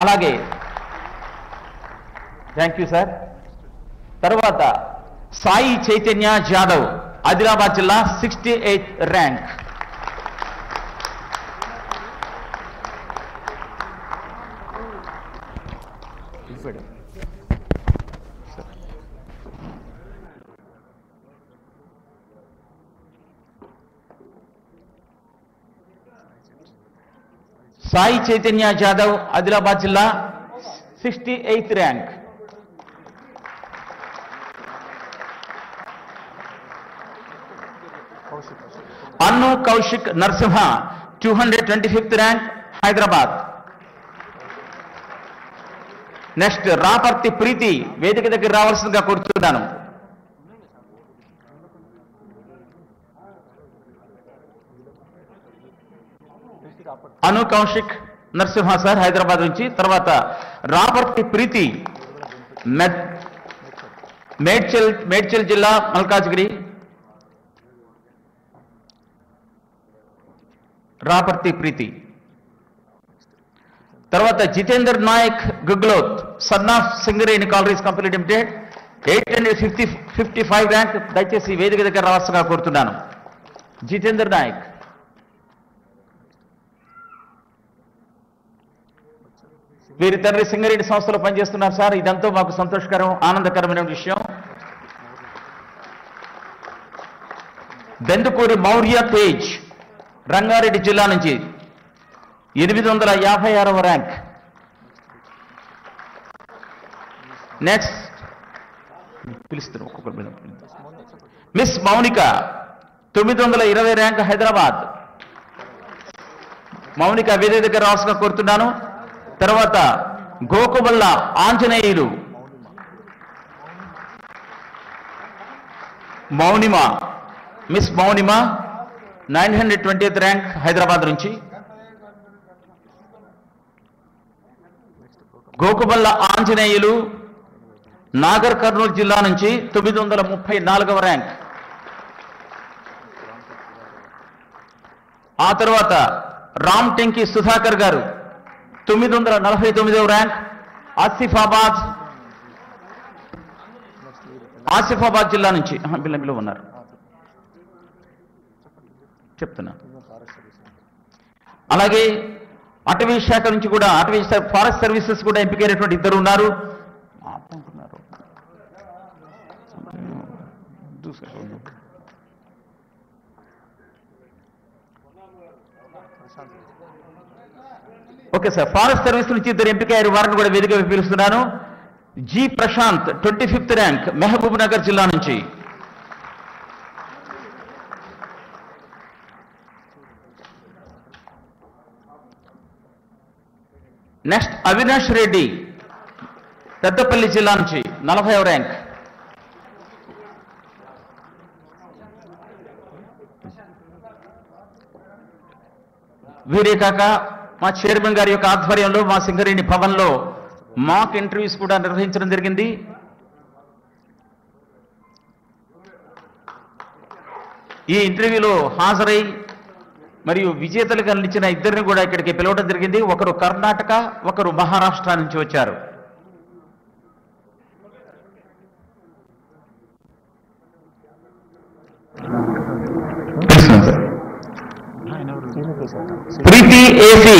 అలాగే thank you sir. తర్వాత సాయి చైతన్య జాదవ్, ఆదిలాబాద్ జిల్లా 68th ర్యాంక్. సాయి చైతన్య జాదవ్, ఆదిలాబాద్ జిల్లా 68th rank. Annu Kaushik Narasimha, 225th rank, Hyderabad. Next Raparthi Preethi, వేదిక దగ్గర రావాల్సిందిగా కోరుతున్నాను. అను కౌశిక్ నరసింహ సార్, హైదరాబాద్ నుంచి. తర్వాత రాపర్తి ప్రీతి, మేడ్చల్ జిల్లా మల్కాజ్గిరి. రాపర్తి ప్రీతి. తర్వాత Jitender Nayak Guguloth, son of Singareni collieries company limited, 855 rank. దయచేసి వేదిక దగ్గర రావాల్సిందిగా కోరుతున్నాను. జితేందర్ నాయక్. వీరి తండ్రి సింగరేణి సంస్థలో పనిచేస్తున్నారు సార్. ఇదంతా మాకు సంతోషకరం, ఆనందకరమైన విషయం. బెందుకూరి మౌర్య తేజ్, రంగారెడ్డి జిల్లా నుంచి 856వ ర్యాంక్. నెక్స్ట్ పిలుస్తారు ఒక్కొక్కరి మీద. Miss Mounika, 920 rank, Hyderabad. మౌనిక వేదిక దగ్గర రావాల్సిన కోరుతున్నాను. తర్వాత Gokuballa Anjaneyulu, Mounima, miss Mounima, 920th rank, Hyderabad నుంచి. గోకుబల్ల ఆంజనేయులు, నాగర్ కర్నూలు జిల్లా నుంచి 934వ ర్యాంక్. ఆ తర్వాత రామ్ టెంకి సుధాకర్ గారు, 949వ ర్యాంక్, ఆసిఫాబాద్ జిల్లా నుంచి. బిల్లంలో ఉన్నారు చెప్తున్నా. అలాగే అటవీ శాఖ నుంచి కూడా, అటవీ ఫారెస్ట్ సర్వీసెస్ కూడా ఎంపికైనటువంటి ఇద్దరు ఉన్నారు. ఓకే సార్, ఫారెస్ట్ సర్వీస్ నుంచి ఇద్దరు ఎంపికయ్యారు, వారిని కూడా వేదిక పిలుస్తున్నాను. G Prashanth, 25th rank, Mahabubnagar జిల్లా నుంచి. నెక్స్ట్ అవినాష్ రెడ్డి, పెద్దపల్లి జిల్లా నుంచి 40వ ర్యాంక్. వీరే కాక మా చైర్మన్ గారి యొక్క ఆధ్వర్యంలో మా సింగరేణి భవన్లో మాక్ ఇంటర్వ్యూస్ కూడా నిర్వహించడం జరిగింది. ఈ ఇంటర్వ్యూలో హాజరై మరియు విజేతలుగా నిలిచిన ఇద్దరిని కూడా ఇక్కడికి పిలవడం జరిగింది. ఒకరు కర్ణాటక, ఒకరు మహారాష్ట్ర నుంచి వచ్చారు. ప్రీతి ఏసీ